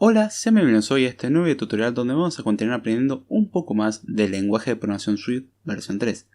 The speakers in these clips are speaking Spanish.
Hola, sean bienvenidos hoy a este nuevo tutorial donde vamos a continuar aprendiendo un poco más del lenguaje de programación Swift versión 3.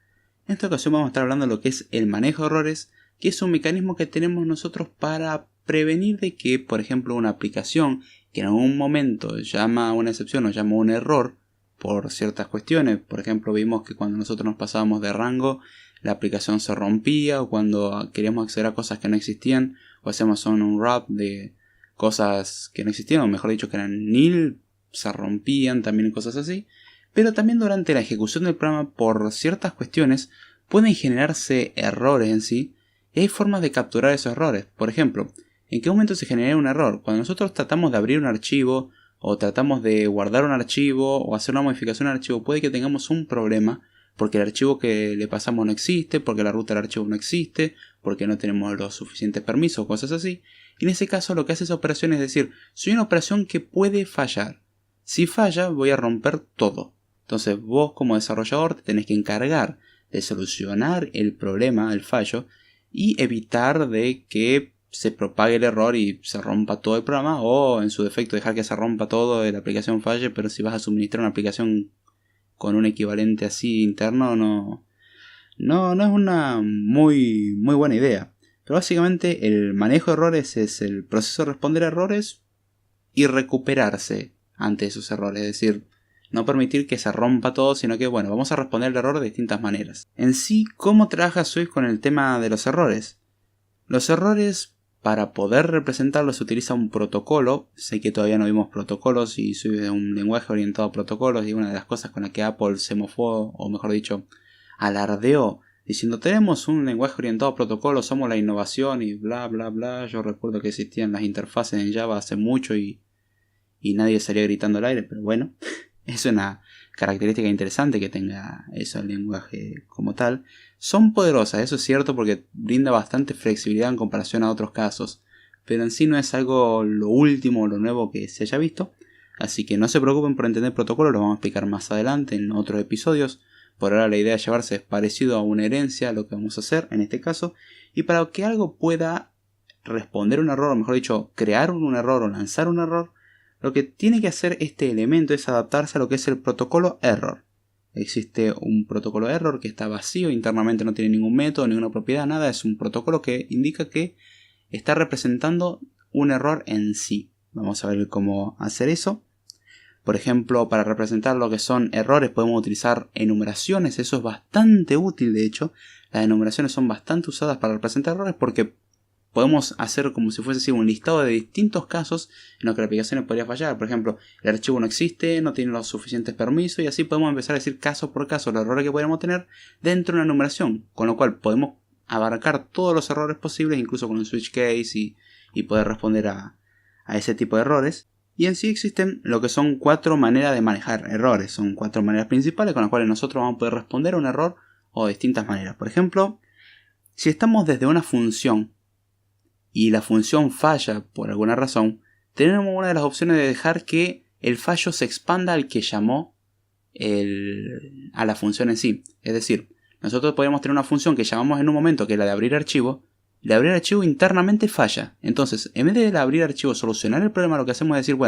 En esta ocasión vamos a estar hablando de lo que es el manejo de errores, que es un mecanismo que tenemos nosotros para prevenir de que, por ejemplo, una aplicación que en algún momento llama a una excepción o llama a un error por ciertas cuestiones. Por ejemplo, vimos que cuando nosotros nos pasábamos de rango, la aplicación se rompía, o cuando queríamos acceder a cosas que no existían, o hacíamos un wrap de cosas que no existían, o mejor dicho que eran nil, se rompían también, cosas así. Pero también durante la ejecución del programa, por ciertas cuestiones, pueden generarse errores en sí, y hay formas de capturar esos errores. Por ejemplo, ¿en qué momento se genera un error? Cuando nosotros tratamos de abrir un archivo, o tratamos de guardar un archivo, o hacer una modificación al archivo, puede que tengamos un problema, porque el archivo que le pasamos no existe, porque la ruta del archivo no existe, porque no tenemos los suficientes permisos, cosas así. Y en ese caso lo que hace esa operación es decir, soy una operación que puede fallar. Si falla, voy a romper todo. Entonces vos como desarrollador te tenés que encargar de solucionar el problema, el fallo, y evitar de que se propague el error y se rompa todo el programa, o en su defecto dejar que se rompa todo y la aplicación falle. Pero si vas a suministrar una aplicación con un equivalente así interno, no es una muy buena idea. Pero básicamente el manejo de errores es el proceso de responder a errores y recuperarse ante esos errores. Es decir, no permitir que se rompa todo, sino que vamos a responder el error de distintas maneras. En sí, ¿cómo trabaja Swift con el tema de los errores? Los errores, para poder representarlos, se utiliza un protocolo. Sé que todavía no vimos protocolos y Swift es un lenguaje orientado a protocolos, y una de las cosas con las que Apple se mofó, o mejor dicho, alardeó, diciendo tenemos un lenguaje orientado a protocolos, somos la innovación y bla bla bla. Yo recuerdo que existían las interfaces en Java hace mucho y nadie salía gritando al aire, pero bueno, es una característica interesante que tenga eso el lenguaje como tal. Son poderosas, eso es cierto, porque brinda bastante flexibilidad en comparación a otros casos, pero en sí no es algo lo último o lo nuevo que se haya visto, así que no se preocupen por entender protocolos, lo vamos a explicar más adelante en otros episodios. Por ahora la idea de llevarse es parecido a una herencia, lo que vamos a hacer en este caso. Y para que algo pueda responder un error, o mejor dicho, crear un error o lanzar un error, lo que tiene que hacer este elemento es adaptarse a lo que es el protocolo error. Existe un protocolo error que está vacío, internamente no tiene ningún método, ninguna propiedad, nada. Es un protocolo que indica que está representando un error en sí. Vamos a ver cómo hacer eso. Por ejemplo, para representar lo que son errores podemos utilizar enumeraciones. Eso es bastante útil, de hecho. Las enumeraciones son bastante usadas para representar errores porque podemos hacer como si fuese así un listado de distintos casos en los que la aplicación podría fallar. Por ejemplo, el archivo no existe, no tiene los suficientes permisos, y así podemos empezar a decir caso por caso los errores que podríamos tener dentro de una enumeración. Con lo cual podemos abarcar todos los errores posibles, incluso con un switch case, y poder responder a ese tipo de errores. Y en sí existen lo que son 4 maneras de manejar errores. Son 4 maneras principales con las cuales nosotros vamos a poder responder a un error o de distintas maneras. Por ejemplo, si estamos desde una función y la función falla por alguna razón, tenemos una de las opciones de dejar que el fallo se expanda al que llamó a la función en sí. Es decir, nosotros podemos tener una función que llamamos en un momento, que es la de abrir archivo. El abrir archivo internamente falla. Entonces, en vez de abrir archivo solucionar el problema, lo que hacemos es decir,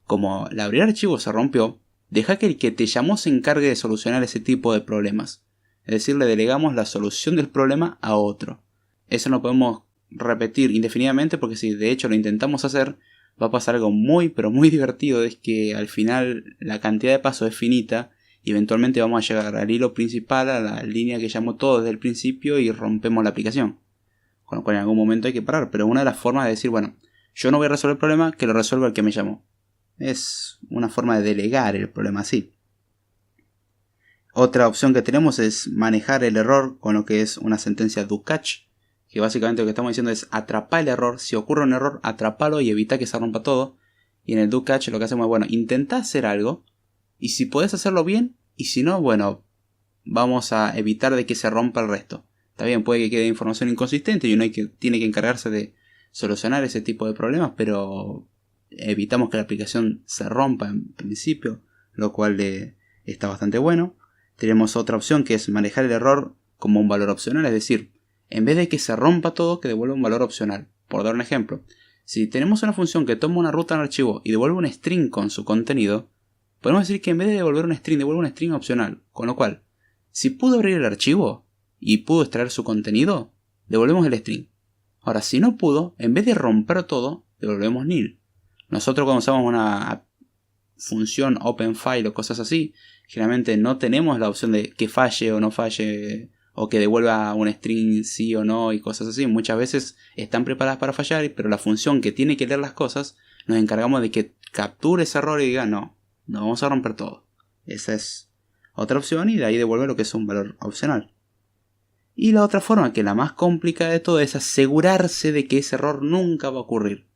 como el abrir archivo se rompió, deja que el que te llamó se encargue de solucionar ese tipo de problemas. Es decir, le delegamos la solución del problema a otro. Eso no podemos repetir indefinidamente, porque si de hecho lo intentamos hacer, va a pasar algo pero muy divertido. Es que al final la cantidad de pasos es finita y eventualmente vamos a llegar al hilo principal, a la línea que llamó todo desde el principio, y rompemos la aplicación. Con lo cual en algún momento hay que parar. Pero una de las formas de decir, yo no voy a resolver el problema, que lo resuelva el que me llamó. Es una forma de delegar el problema así. Otra opción que tenemos es manejar el error con lo que es una sentencia do catch, que básicamente lo que estamos diciendo es atrapar el error. Si ocurre un error, atrapalo y evita que se rompa todo. Y en el do catch lo que hacemos es, intenta hacer algo, y si podés hacerlo bien, y si no, vamos a evitar de que se rompa el resto. Está bien, puede que quede información inconsistente y uno tiene que encargarse de solucionar ese tipo de problemas, pero evitamos que la aplicación se rompa en principio, lo cual está bastante bueno. Tenemos otra opción que es manejar el error como un valor opcional, es decir, en vez de que se rompa todo, que devuelva un valor opcional. Por dar un ejemplo, Si tenemos una función que toma una ruta en el archivo y devuelve un string con su contenido, podemos decir que en vez de devolver un string, devuelve un string opcional. Con lo cual, si pudo abrir el archivo y pudo extraer su contenido, devolvemos el string. Ahora, si no pudo, en vez de romper todo, devolvemos nil. Nosotros cuando usamos una función open file o cosas así, generalmente no tenemos la opción de que falle o no falle, o que devuelva un string sí o no y cosas así. Muchas veces están preparadas para fallar, pero la función que tiene que leer las cosas, nos encargamos de que capture ese error y diga no vamos a romper todo. Esa es otra opción y de ahí devuelve lo que es un valor opcional. Y la otra forma, que la más complicada de todo, es asegurarse de que ese error nunca va a ocurrir.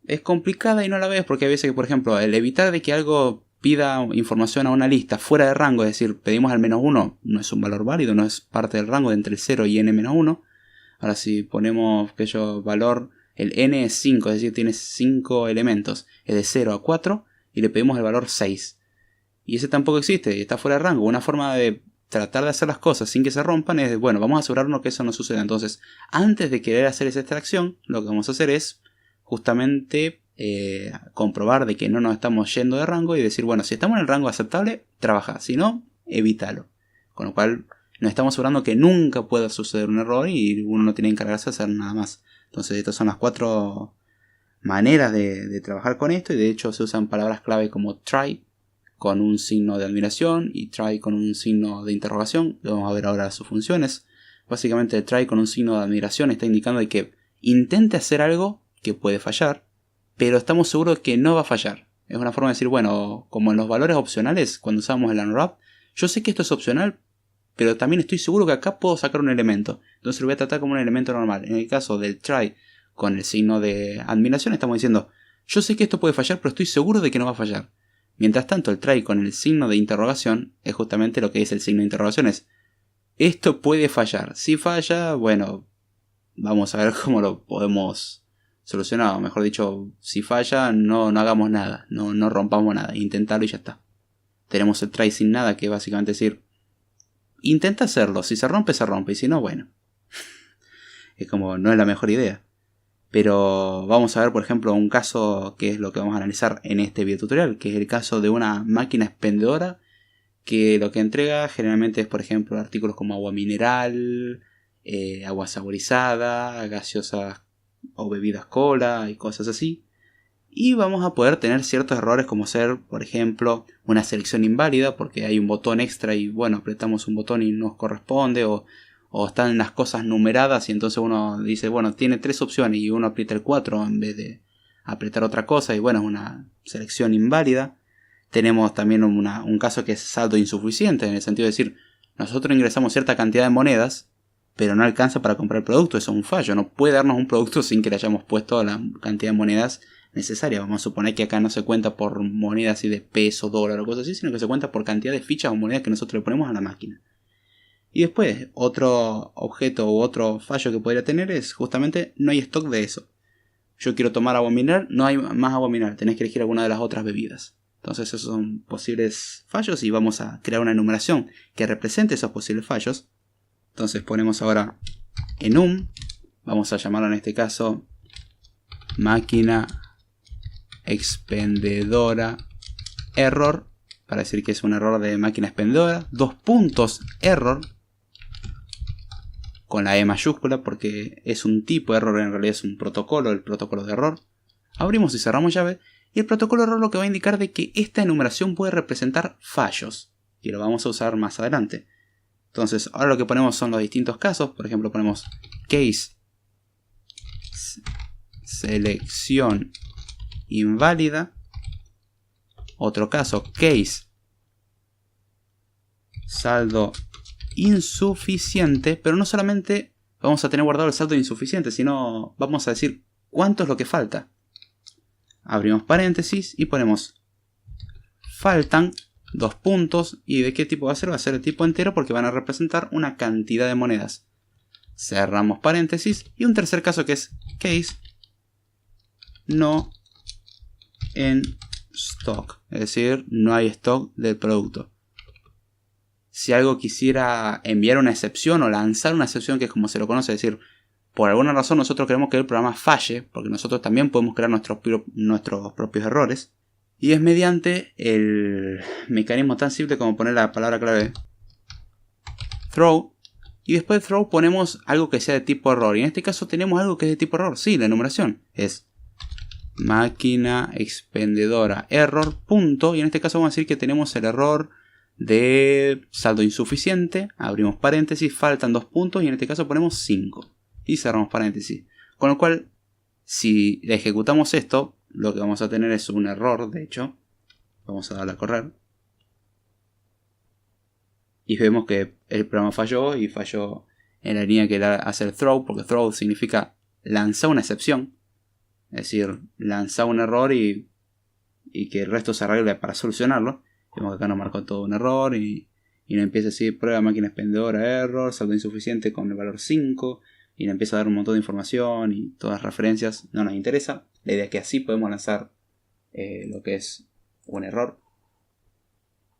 Es complicada y no la ves porque hay veces que, por ejemplo, el evitar de que algo pida información a una lista fuera de rango, es decir, pedimos al -1, no es un valor válido, no es parte del rango de entre el 0 y n-1. Ahora si ponemos valor, el n es 5, es decir, tiene 5 elementos, es de 0 a 4 y le pedimos el valor 6. Y ese tampoco existe, está fuera de rango. Una forma de tratar de hacer las cosas sin que se rompan es, bueno, vamos a asegurarnos que eso no suceda. Entonces, antes de querer hacer esa extracción, lo que vamos a hacer es justamente comprobar de que no nos estamos yendo de rango y decir, bueno, si estamos en el rango aceptable, trabaja, si no, evítalo. Con lo cual nos estamos asegurando que nunca pueda suceder un error y uno no tiene que encargarse de hacer nada más. Entonces estas son las 4 maneras de trabajar con esto, y de hecho se usan palabras clave como try con un signo de admiración y try con un signo de interrogación. Vamos a ver ahora sus funciones. Básicamente el try con un signo de admiración está indicando de que intente hacer algo que puede fallar, pero estamos seguros que no va a fallar. Es una forma de decir, bueno, como en los valores opcionales, cuando usamos el unwrap, yo sé que esto es opcional, pero también estoy seguro que acá puedo sacar un elemento. Entonces lo voy a tratar como un elemento normal. En el caso del try con el signo de admiración, estamos diciendo, yo sé que esto puede fallar, pero estoy seguro de que no va a fallar. Mientras tanto, el try con el signo de interrogación es justamente lo que es el signo de interrogación. Es, esto puede fallar. Si falla, bueno, vamos a ver cómo lo podemos solucionar. O mejor dicho, si falla, no hagamos nada. No rompamos nada. Intentarlo y ya está. Tenemos el try sin nada, que es básicamente decir, intenta hacerlo. Si se rompe, se rompe. Y si no, bueno. Es como, no es la mejor idea. Pero vamos a ver, por ejemplo, un caso que es lo que vamos a analizar en este video tutorial, que es el caso de una máquina expendedora que lo que entrega generalmente es, por ejemplo, artículos como agua mineral, agua saborizada, gaseosas o bebidas cola y cosas así. Y vamos a poder tener ciertos errores como ser, por ejemplo, una selección inválida porque hay un botón extra y bueno, apretamos un botón y nos corresponde, o están las cosas numeradas y entonces uno dice, bueno, tiene 3 opciones y uno aprieta el 4 en vez de apretar otra cosa y bueno, es una selección inválida. Tenemos también un caso que es saldo insuficiente, en el sentido de decir, nosotros ingresamos cierta cantidad de monedas, pero no alcanza para comprar el producto. Eso es un fallo, no puede darnos un producto sin que le hayamos puesto la cantidad de monedas necesaria. Vamos a suponer que acá no se cuenta por monedas así de peso, dólar o cosas así, sino que se cuenta por cantidad de fichas o monedas que nosotros le ponemos a la máquina. Y después, otro objeto u otro fallo que podría tener es justamente no hay stock de eso. Yo quiero tomar agua mineral, no hay más agua mineral, tenés que elegir alguna de las otras bebidas. Entonces esos son posibles fallos y vamos a crear una enumeración que represente esos posibles fallos. Entonces ponemos ahora enum, vamos a llamarlo en este caso máquina expendedora error, para decir que es un error de máquina expendedora, 2 puntos error, con la E mayúscula porque es un tipo de error, en realidad es un protocolo, el protocolo de error. Abrimos y cerramos llave y el protocolo de error lo que va a indicar de que esta enumeración puede representar fallos y lo vamos a usar más adelante. Entonces ahora lo que ponemos son los distintos casos, por ejemplo ponemos case selección inválida, otro caso case saldo insuficiente, pero no solamente vamos a tener guardado el saldo insuficiente, sino vamos a decir cuánto es lo que falta. Abrimos paréntesis y ponemos faltan 2 puntos, y de qué tipo va a ser, va a ser el tipo entero porque van a representar una cantidad de monedas. Cerramos paréntesis y un tercer caso que es case no en stock, es decir, no hay stock del producto. Si algo quisiera enviar una excepción o lanzar una excepción, que es como se lo conoce, es decir, por alguna razón nosotros queremos que el programa falle, porque nosotros también podemos crear nuestros propios errores, y es mediante el mecanismo tan simple como poner la palabra clave throw, y después de throw ponemos algo que sea de tipo error, y en este caso tenemos algo que es de tipo error. Sí, la enumeración es máquina expendedora error punto, y en este caso vamos a decir que tenemos el error de saldo insuficiente, abrimos paréntesis, faltan 2 puntos, y en este caso ponemos 5 y cerramos paréntesis, con lo cual si ejecutamos esto lo que vamos a tener es un error. De hecho, vamos a darle a correr y vemos que el programa falló, y falló en la línea que era hacer throw, porque throw significa lanzar una excepción, es decir, lanzar un error y que el resto se arregle para solucionarlo. Vemos que acá nos marcó todo un error y nos empieza a decir prueba máquina expendedora error, saldo insuficiente con el valor 5, y nos empieza a dar un montón de información y todas las referencias. No nos interesa, la idea es que así podemos lanzar lo que es un error.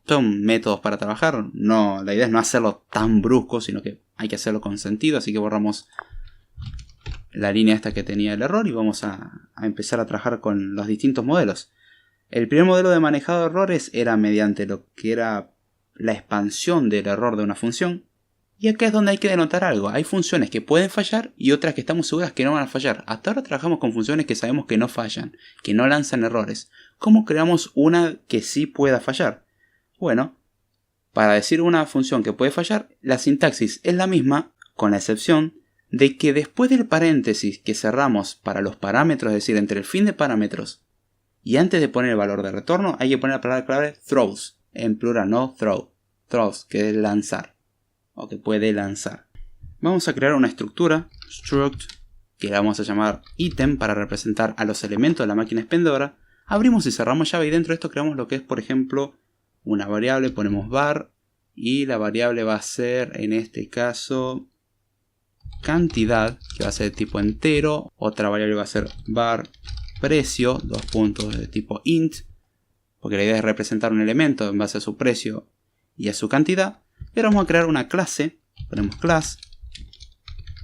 Son métodos para trabajar, no, la idea es no hacerlo tan brusco, sino que hay que hacerlo con sentido, así que borramos la línea esta que tenía el error y vamos a empezar a trabajar con los distintos modelos. El primer modelo de manejado de errores era mediante lo que era la expansión del error de una función, y acá es donde hay que denotar algo. Hay funciones que pueden fallar y otras que estamos seguras que no van a fallar. Hasta ahora trabajamos con funciones que sabemos que no fallan, que no lanzan errores. ¿Cómo creamos una que sí pueda fallar? Bueno, para decir una función que puede fallar, la sintaxis es la misma, con la excepción de que después del paréntesis que cerramos para los parámetros, es decir, entre el fin de parámetros y antes de poner el valor de retorno, hay que poner la palabra clave throws, en plural, no throw. Throws, que es lanzar, o que puede lanzar. Vamos a crear una estructura, struct, que la vamos a llamar item para representar a los elementos de la máquina expendedora. Abrimos y cerramos llave, y dentro de esto creamos lo que es, por ejemplo, una variable, ponemos var, y la variable va a ser, en este caso, cantidad, que va a ser de tipo entero. Otra variable va a ser var precio, 2 puntos de tipo int, porque la idea es representar un elemento en base a su precio y a su cantidad. Y ahora vamos a crear una clase, ponemos class,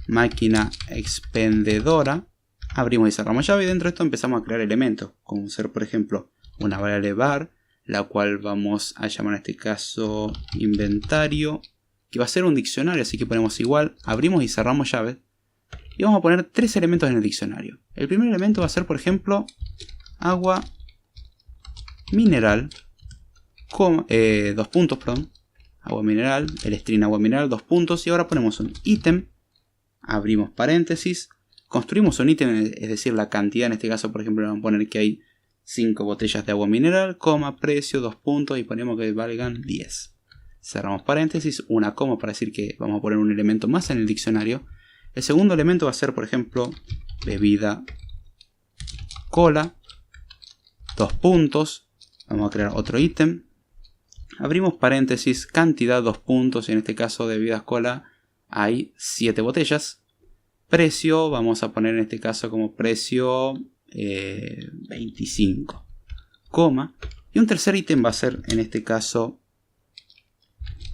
máquina expendedora, abrimos y cerramos llave, y dentro de esto empezamos a crear elementos, como ser, por ejemplo, una variable var, la cual vamos a llamar en este caso inventario, que va a ser un diccionario, así que ponemos igual, abrimos y cerramos llave, y vamos a poner 3 elementos en el diccionario. El primer elemento va a ser, por ejemplo, agua mineral, 2 puntos, perdón, agua mineral, el string agua mineral, 2 puntos, y ahora ponemos un ítem, abrimos paréntesis, construimos un ítem, es decir, la cantidad. En este caso, por ejemplo, vamos a poner que hay 5 botellas de agua mineral, coma, precio, 2 puntos, y ponemos que valgan 10. Cerramos paréntesis, una coma para decir que vamos a poner un elemento más en el diccionario. El segundo elemento va a ser, por ejemplo, bebida cola, 2 puntos, vamos a crear otro ítem, abrimos paréntesis, cantidad, 2 puntos, y en este caso de bebidas cola hay 7 botellas. Precio, vamos a poner en este caso como precio 25, coma, y un tercer ítem va a ser en este caso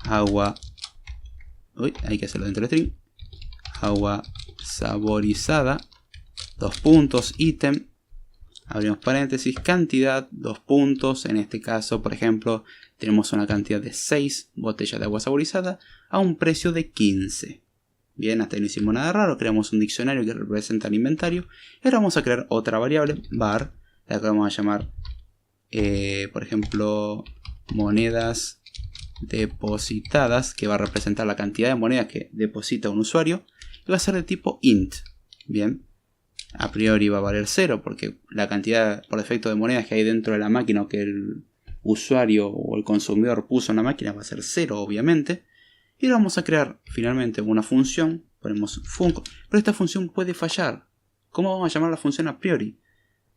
agua, hay que hacerlo dentro del string, agua saborizada, 2 puntos, ítem, abrimos paréntesis, cantidad, 2 puntos, en este caso, por ejemplo, tenemos una cantidad de 6 botellas de agua saborizada a un precio de 15. Bien, hasta ahí no hicimos nada raro, creamos un diccionario que representa el inventario, y ahora vamos a crear otra variable, var, la que vamos a llamar, por ejemplo, monedas depositadas, que va a representar la cantidad de monedas que deposita un usuario, y va a ser de tipo int. Bien, a priori va a valer 0, porque la cantidad por defecto de monedas que hay dentro de la máquina o que el usuario o el consumidor puso en la máquina va a ser 0, obviamente. Y ahora vamos a crear finalmente una función, ponemos func, pero esta función puede fallar. ¿Cómo vamos a llamar la función a priori?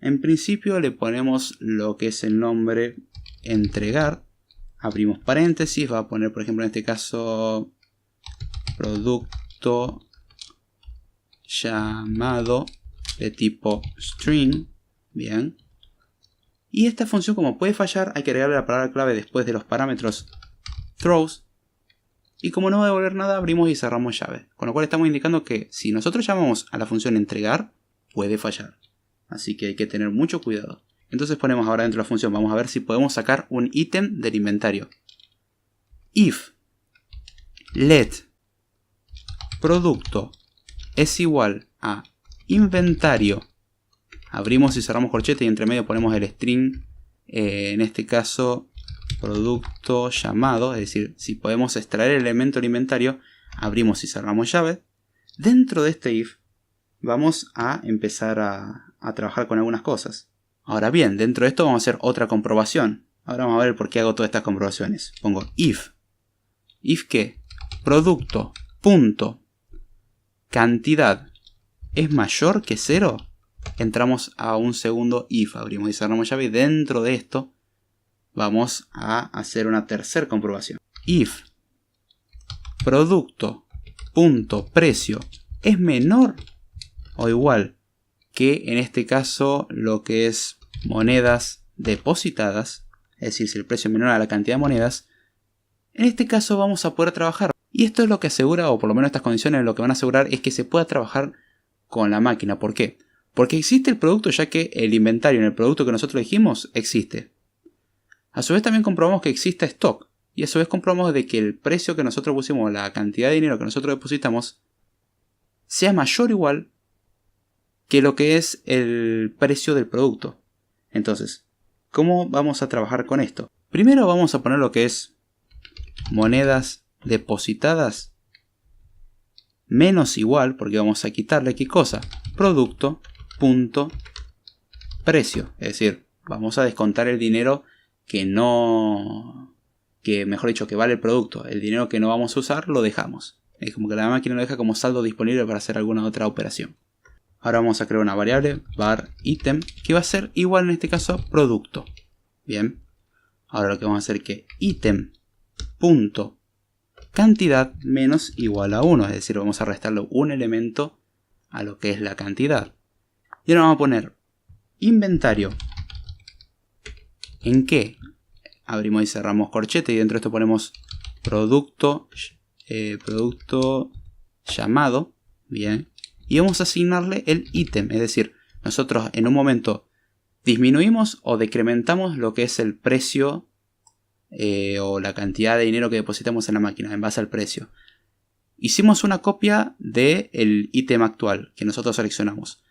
En principio le ponemos lo que es el nombre entregar, abrimos paréntesis, va a poner, por ejemplo, en este caso, producto llamado de tipo string. Bien, y esta función, como puede fallar, hay que agregarle la palabra clave después de los parámetros throws, Y como no va a devolver nada, abrimos y cerramos llave. Con lo cual estamos indicando que si nosotros llamamos a la función entregar, puede fallar. Así que hay que tener mucho cuidado. Entonces ponemos ahora dentro de la función, vamos a ver si podemos sacar un ítem del inventario. If let producto es igual a inventario, abrimos y cerramos corchete y entre medio ponemos el string, en este caso producto llamado, es decir, si podemos extraer el elemento del inventario, abrimos y cerramos llave. Dentro de este if vamos a empezar a trabajar con algunas cosas. Ahora bien, dentro de esto vamos a hacer otra comprobación. Ahora vamos a ver por qué hago todas estas comprobaciones. Pongo if que producto punto cantidad es mayor que 0, entramos a un segundo if, abrimos y cerramos llave y dentro de esto vamos a hacer una tercera comprobación. If producto punto precio es menor o igual que en este caso lo que es monedas depositadas, es decir, si el precio es menor a la cantidad de monedas, en este caso vamos a poder trabajar. Y esto es lo que asegura, o por lo menos estas condiciones lo que van a asegurar es que se pueda trabajar con la máquina. ¿Por qué? Porque existe el producto, ya que el inventario en el producto que nosotros dijimos existe. A su vez también comprobamos que existe stock. Y a su vez comprobamos de que el precio que nosotros pusimos, la cantidad de dinero que nosotros depositamos, sea mayor o igual que lo que es el precio del producto. Entonces, ¿cómo vamos a trabajar con esto? Primero vamos a poner lo que es monedas depositadas menos igual, porque vamos a quitarle ¿qué cosa? Producto punto precio. Es decir, vamos a descontar el dinero que mejor dicho, que vale el producto. El dinero que no vamos a usar lo dejamos. Es como que la máquina lo deja como saldo disponible para hacer alguna otra operación. Ahora vamos a crear una variable var item que va a ser igual en este caso a producto. Bien. Ahora lo que vamos a hacer es que item punto cantidad menos igual a 1. Es decir, vamos a restarle un elemento a lo que es la cantidad. Y ahora vamos a poner inventario. ¿En qué? Abrimos y cerramos corchete y dentro de esto ponemos producto llamado. Bien. Y vamos a asignarle el ítem. Es decir, nosotros en un momento disminuimos o decrementamos lo que es el precio o la cantidad de dinero que depositamos en la máquina en base al precio. Hicimos una copia del ítem actual que nosotros seleccionamos.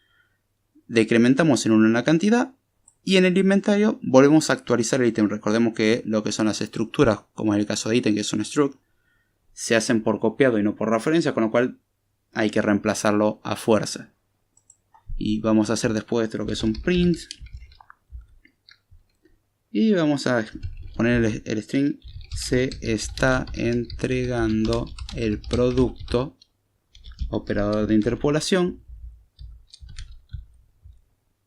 Decrementamos en 1 la cantidad y en el inventario volvemos a actualizar el ítem. Recordemos que lo que son las estructuras, como en el caso de ítem que es un struct, se hacen por copiado y no por referencia, con lo cual hay que reemplazarlo a fuerza. Y vamos a hacer después de lo que es un print. Y vamos a poner el string se está entregando el producto, operador de interpolación.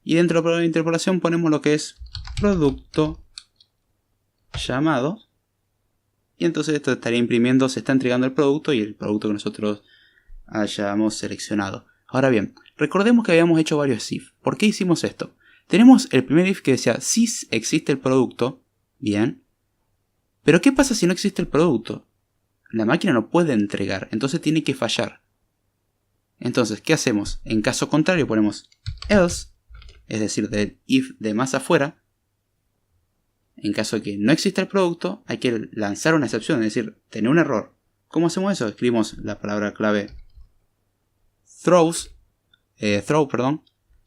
Y dentro del operador de interpolación ponemos lo que es producto llamado. Y entonces esto estaría imprimiendo, se está entregando el producto y el producto que nosotros hayamos seleccionado. Ahora bien, recordemos que habíamos hecho varios if. ¿Por qué hicimos esto? Tenemos el primer if que decía si existe el producto, bien. Pero ¿qué pasa si no existe el producto? La máquina no puede entregar, entonces tiene que fallar. Entonces, ¿qué hacemos? En caso contrario ponemos else, es decir, del if de más afuera. En caso de que no exista el producto, hay que lanzar una excepción, es decir, tener un error. ¿Cómo hacemos eso? Escribimos la palabra clave throw,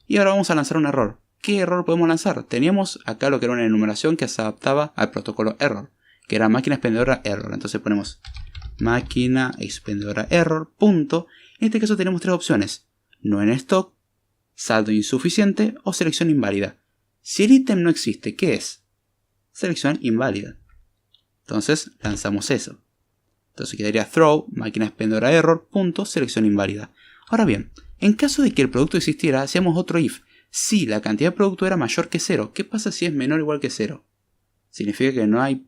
y ahora vamos a lanzar un error. ¿Qué error podemos lanzar? Teníamos acá lo que era una enumeración que se adaptaba al protocolo error, que era máquina expendedora error. Entonces ponemos máquina expendedora error, punto. En este caso tenemos tres opciones: no en stock, saldo insuficiente o selección inválida. Si el ítem no existe, ¿qué es? Selección inválida. Entonces lanzamos eso. Entonces quedaría throw, máquina expendedora error, punto, selección inválida. Ahora bien, en caso de que el producto existiera, hacíamos otro if. Si la cantidad de producto era mayor que 0, ¿qué pasa si es menor o igual que 0? Significa que no hay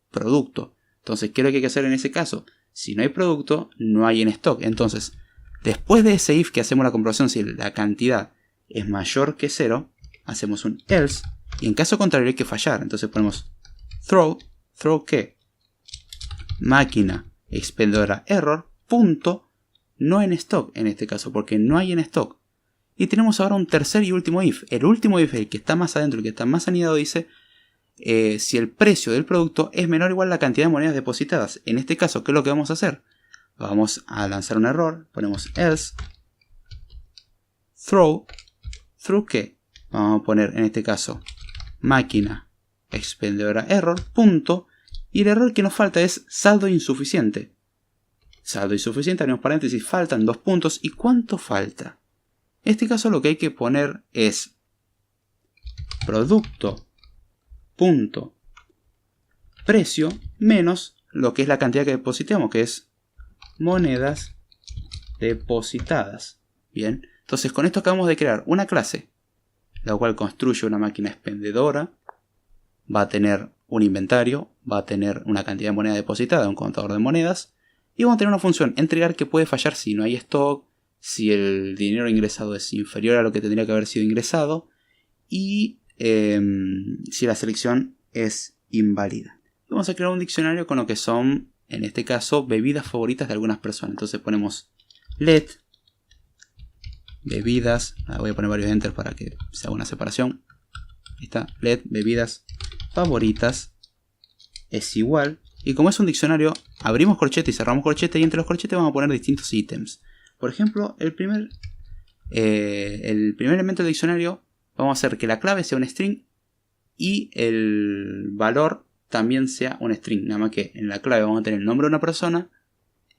producto. Entonces, ¿qué es lo que hay que hacer en ese caso? Si no hay producto, no hay en stock. Entonces, después de ese if que hacemos la comprobación, si la cantidad es mayor que 0, hacemos un else. Y en caso contrario hay que fallar. Entonces ponemos throw ¿qué? Máquina expendedora error, punto, no en stock en este caso, porque no hay en stock. Y tenemos ahora un tercer y último if. El último if, el que está más adentro, el que está más anidado, dice si el precio del producto es menor o igual a la cantidad de monedas depositadas. En este caso, ¿qué es lo que vamos a hacer? Vamos a lanzar un error, ponemos else, throw ¿qué? Vamos a poner en este caso máquina expendedora error, punto, y el error que nos falta es saldo insuficiente. Saldo insuficiente, abrimos paréntesis, faltan 2 puntos. ¿Y cuánto falta? En este caso lo que hay que poner es producto punto precio menos lo que es la cantidad que depositamos, que es monedas depositadas. Bien, entonces con esto acabamos de crear una clase, la cual construye una máquina expendedora, va a tener un inventario, va a tener una cantidad de moneda depositada, un contador de monedas, y vamos a tener una función entregar que puede fallar si no hay stock, si el dinero ingresado es inferior a lo que tendría que haber sido ingresado, y si la selección es inválida. Vamos a crear un diccionario con lo que son, en este caso, bebidas favoritas de algunas personas. Entonces ponemos let bebidas, voy a poner varios enter para que se haga una separación. Ahí está, let bebidas favoritas es igual, y como es un diccionario, abrimos corchete y cerramos corchete, y entre los corchetes vamos a poner distintos ítems. Por ejemplo, el primer elemento del diccionario, vamos a hacer que la clave sea un string y el valor también sea un string. Nada más que en la clave vamos a tener el nombre de una persona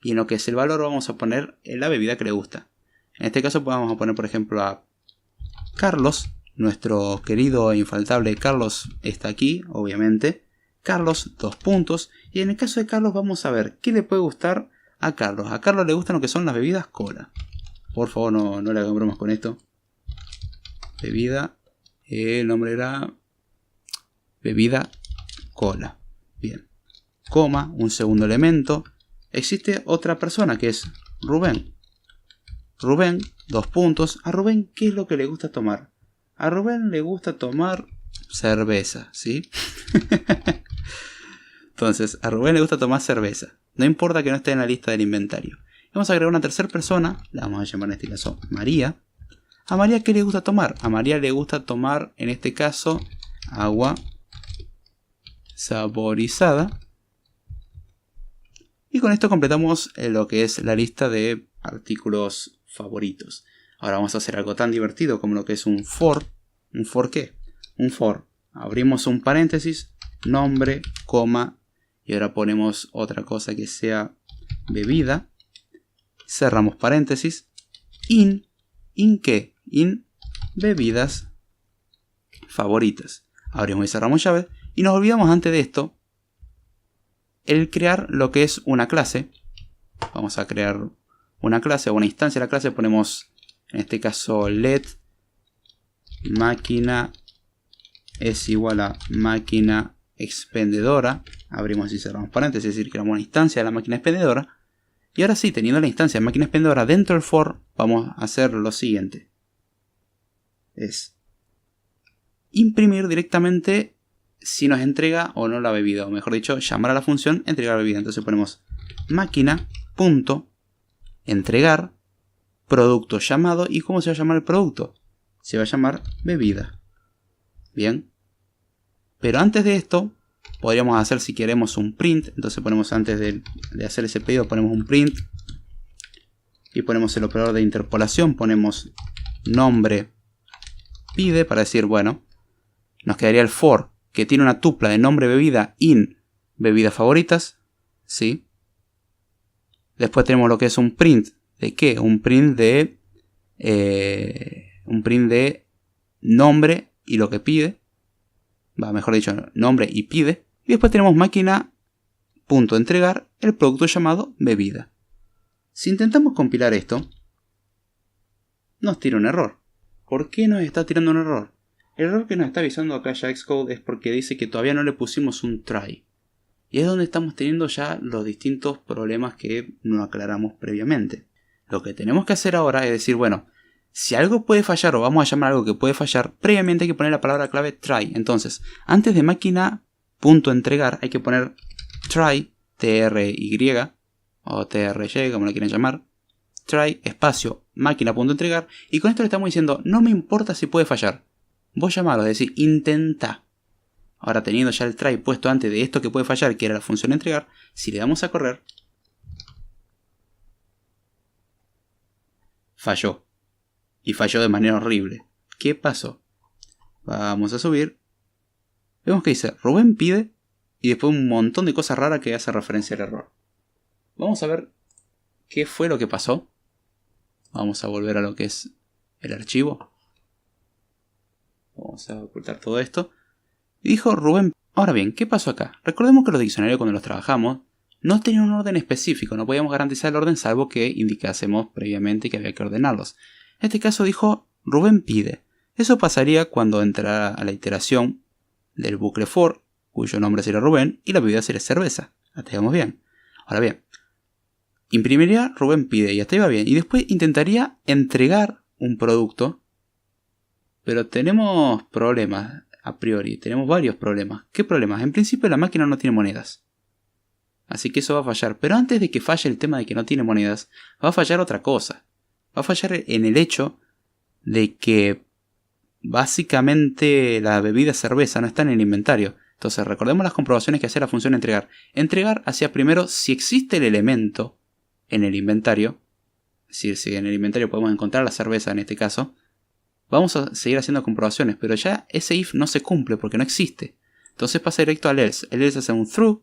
y en lo que es el valor vamos a poner la bebida que le gusta. En este caso vamos a poner, por ejemplo, a Carlos. Nuestro querido e infaltable Carlos está aquí, obviamente. Carlos, 2 puntos. Y en el caso de Carlos vamos a ver qué le puede gustar a Carlos. A Carlos le gustan lo que son las bebidas cola. Por favor, no le hagan bromas con esto. Bebida, el nombre era bebida cola. Bien. Coma, un segundo elemento. Existe otra persona que es Rubén. Rubén, 2 puntos. A Rubén, ¿qué es lo que le gusta tomar? A Rubén le gusta tomar cerveza, ¿sí? Entonces, a Rubén le gusta tomar cerveza. No importa que no esté en la lista del inventario. Vamos a agregar una tercera persona. La vamos a llamar en este caso María. ¿A María qué le gusta tomar? A María le gusta tomar, en este caso, agua saborizada. Y con esto completamos lo que es la lista de artículos favoritos. Ahora vamos a hacer algo tan divertido como lo que es un for. ¿Un for qué? Un for. Abrimos un paréntesis, nombre, coma, y ahora ponemos otra cosa que sea bebida. Cerramos paréntesis. ¿In qué? In bebidas favoritas. Abrimos y cerramos llave. Y nos olvidamos antes de esto el crear lo que es una clase. Vamos a crear una clase o una instancia de la clase. Ponemos en este caso let máquina es igual a máquina expendedora. Abrimos y cerramos paréntesis, es decir, creamos una instancia de la máquina expendedora. Y ahora sí, teniendo la instancia de máquina expendedora dentro del for, vamos a hacer lo siguiente. Es imprimir directamente si nos entrega o no la bebida. O mejor dicho, llamar a la función entregar bebida. Entonces ponemos máquina punto entregar producto llamado. ¿Y cómo se va a llamar el producto? Se va a llamar bebida. Bien. Pero antes de esto, podríamos hacer si queremos un print. Entonces ponemos antes de hacer ese pedido, ponemos un print. Y ponemos el operador de interpolación. Ponemos nombre pide para decir, bueno, nos quedaría el for que tiene una tupla de nombre bebida in bebidas favoritas. ¿Sí? Después tenemos lo que es un print. ¿De qué? Un print de nombre y lo que pide. Mejor dicho, nombre y pide. Y después tenemos máquina punto entregar el producto llamado bebida. Si intentamos compilar esto, nos tira un error. ¿Por qué nos está tirando un error? El error que nos está avisando acá ya Xcode es porque dice que todavía no le pusimos un try. Y es donde estamos teniendo ya los distintos problemas que no aclaramos previamente. Lo que tenemos que hacer ahora es decir, bueno, si algo puede fallar o vamos a llamar algo que puede fallar, previamente hay que poner la palabra clave try. Entonces, antes de máquina punto entregar hay que poner try, try, o TRY, como lo quieren llamar, try, espacio, máquina.entregar, y con esto le estamos diciendo, no me importa si puede fallar, vos llamalo, es decir, intenta. Ahora teniendo ya el try puesto antes de esto que puede fallar, que era la función entregar, si le damos a correr, falló. Y falló de manera horrible. ¿Qué pasó? Vamos a subir. Vemos que dice Rubén pide y después un montón de cosas raras que hace referencia al error. Vamos a ver qué fue lo que pasó. Vamos a volver a lo que es el archivo. Vamos a ocultar todo esto. Y dijo Rubén. Ahora bien, ¿qué pasó acá? Recordemos que los diccionarios cuando los trabajamos no tenían un orden específico. No podíamos garantizar el orden salvo que indicásemos previamente que había que ordenarlos. En este caso dijo Rubén pide. Eso pasaría cuando entrara a la iteración del bucle for, cuyo nombre sería Rubén, y la bebida sería cerveza. Hasta ahí vamos bien. Ahora bien, imprimiría Rubén pide y hasta ahí va bien. Y después intentaría entregar un producto. Pero tenemos problemas a priori. Tenemos varios problemas. ¿Qué problemas? En principio la máquina no tiene monedas. Así que eso va a fallar. Pero antes de que falle el tema de que no tiene monedas, va a fallar otra cosa. Va a fallar en el hecho de que básicamente la bebida cerveza no está en el inventario. Entonces recordemos las comprobaciones que hacía la función entregar. Entregar hacía primero si existe el elemento en el inventario. Es decir, si en el inventario podemos encontrar la cerveza en este caso. Vamos a seguir haciendo comprobaciones, pero ya ese if no se cumple porque no existe. Entonces pasa directo al else. El else hace un through,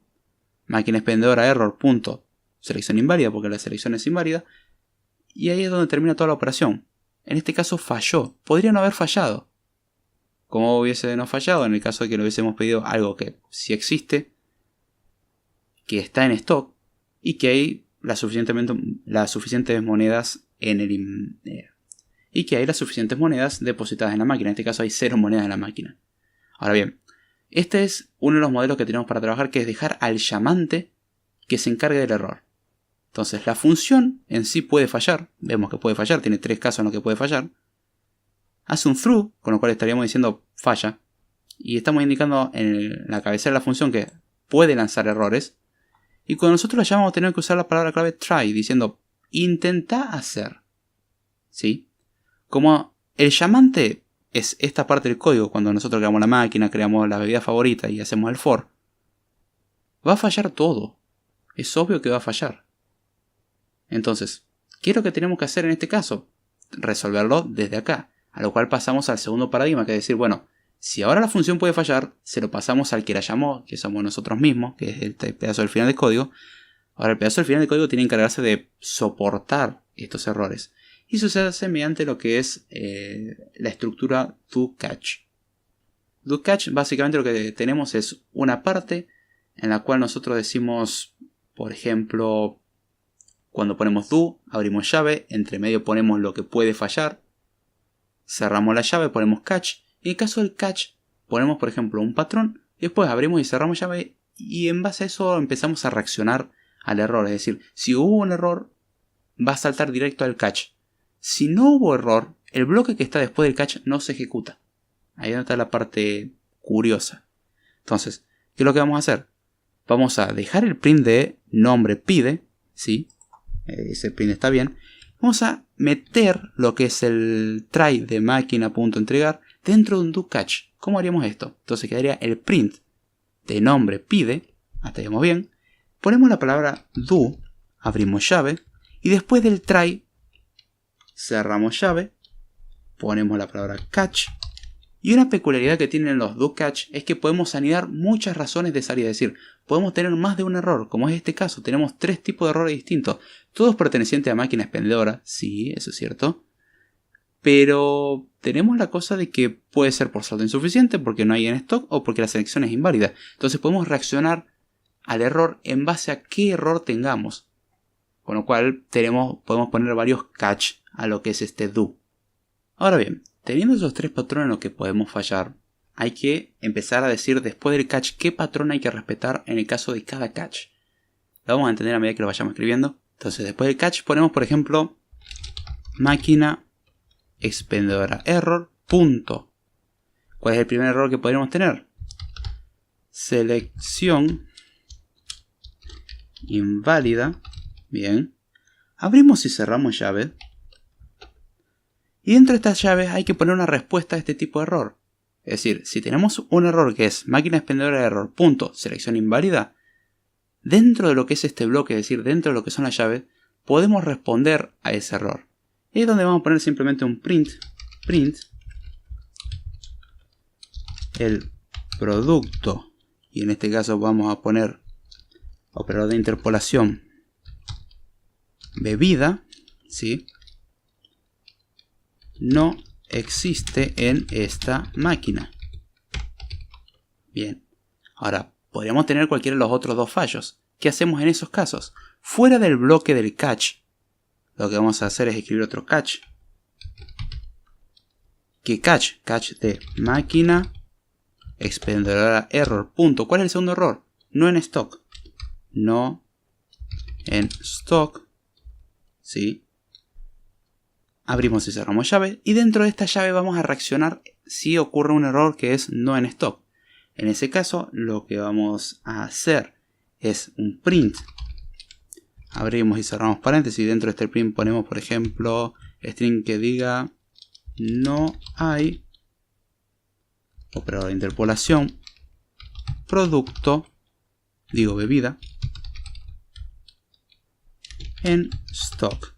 máquina expendedora error punto selección inválida porque la selección es inválida. Y ahí es donde termina toda la operación. En este caso falló. Podría no haber fallado. Como hubiese no fallado en el caso de que le hubiésemos pedido algo que sí existe, que está en stock y que hay las suficientes monedas en el y que hay las suficientes monedas depositadas en la máquina. En este caso hay 0 monedas en la máquina. Ahora bien, este es uno de los modelos que tenemos para trabajar, que es dejar al llamante que se encargue del error. Entonces la función en sí puede fallar. Vemos que puede fallar, tiene 3 casos en los que puede fallar. Hace un through, con lo cual estaríamos diciendo falla. Y estamos indicando en la cabecera de la función que puede lanzar errores. Y cuando nosotros la llamamos tenemos que usar la palabra clave try, diciendo intenta hacer. ¿Sí? Como el llamante es esta parte del código, cuando nosotros creamos la máquina, creamos la bebida favorita y hacemos el for, va a fallar todo. Es obvio que va a fallar. Entonces, ¿qué es lo que tenemos que hacer en este caso? Resolverlo desde acá. A lo cual pasamos al segundo paradigma, que es decir, bueno, si ahora la función puede fallar, se lo pasamos al que la llamó, que somos nosotros mismos, que es el pedazo del final del código. Ahora el pedazo del final del código tiene que encargarse de soportar estos errores. Y eso se hace mediante lo que es la estructura doCatch. doCatch básicamente lo que tenemos es una parte en la cual nosotros decimos, por ejemplo, cuando ponemos do, abrimos llave, entre medio ponemos lo que puede fallar, cerramos la llave, ponemos catch, y en el caso del catch ponemos por ejemplo un patrón, y después abrimos y cerramos llave, y en base a eso empezamos a reaccionar al error. Es decir, si hubo un error, va a saltar directo al catch. Si no hubo error, el bloque que está después del catch no se ejecuta. Ahí está la parte curiosa. Entonces, ¿qué es lo que vamos a hacer? Vamos a dejar el print de nombre pide, ¿sí? Ese print está bien. Vamos a meter lo que es el try de máquina.entregar dentro de un doCatch. ¿Cómo haríamos esto? Entonces quedaría el print de nombre pide, hasta ahí vamos bien. Ponemos la palabra do, abrimos llave, y después del try cerramos llave, ponemos la palabra catch. Y una peculiaridad que tienen los doCatch es que podemos anidar muchas razones de salida. Es decir, podemos tener más de un error, como es este caso. Tenemos 3 tipos de errores distintos. Todos pertenecientes a máquina expendedora, sí, eso es cierto. Pero tenemos la cosa de que puede ser por saldo insuficiente, porque no hay en stock, o porque la selección es inválida. Entonces podemos reaccionar al error en base a qué error tengamos. Con lo cual podemos poner varios catch a lo que es este do. Ahora bien, teniendo esos 3 patrones en los que podemos fallar, hay que empezar a decir después del catch qué patrón hay que respetar en el caso de cada catch. Lo vamos a entender a medida que lo vayamos escribiendo. Entonces después del catch ponemos por ejemplo máquina expendedora error punto. ¿Cuál es el primer error que podríamos tener? Selección inválida Bien. Abrimos y cerramos llave. Y dentro de estas llaves hay que poner una respuesta a este tipo de error. Es decir, si tenemos un error que es máquina expendedora de error, punto, selección inválida, dentro de lo que es este bloque, es decir, dentro de lo que son las llaves, podemos responder a ese error. Y es donde vamos a poner simplemente un print el producto, y en este caso vamos a poner operador de interpolación bebida, ¿sí? No existe en esta máquina. Bien, ahora podríamos tener cualquiera de los otros dos fallos. ¿Qué hacemos en esos casos? Fuera del bloque del catch, lo que vamos a hacer es escribir otro catch. ¿Qué catch? Catch de máquina expendedora error. Punto. ¿Cuál es el segundo error? No en stock. No en stock. ¿Sí? Abrimos y cerramos llave. Y dentro de esta llave vamos a reaccionar si ocurre un error que es no en stock. En ese caso, lo que vamos a hacer es un print. Abrimos y cerramos paréntesis. Dentro de este print ponemos, por ejemplo, string que diga no hay operador de interpolación producto, digo bebida, en stock.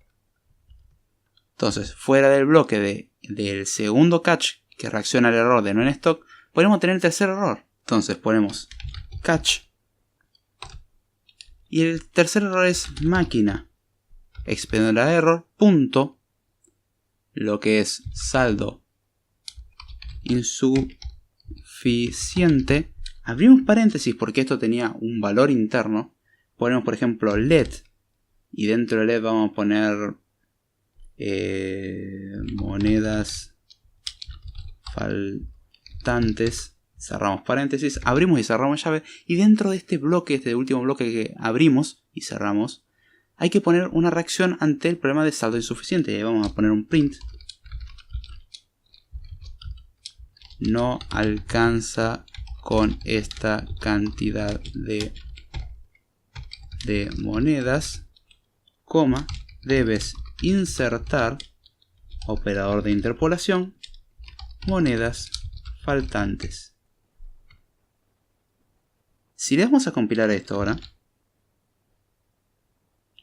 Entonces, fuera del bloque del segundo catch que reacciona al error de no en stock, podemos tener el tercer error. Entonces ponemos catch. Y el tercer error es máquina expendedora de error, punto, lo que es saldo insuficiente. Abrimos paréntesis porque esto tenía un valor interno. Ponemos por ejemplo LED. Y dentro de LED vamos a poner monedas faltantes. Cerramos paréntesis, abrimos y cerramos llave. Y dentro de este bloque, este último bloque que abrimos y cerramos, hay que poner una reacción ante el problema de saldo insuficiente. Y ahí vamos a poner un print. No alcanza con esta cantidad de monedas, coma, debes insertar operador de interpolación monedas faltantes. Si le damos a compilar esto ahora,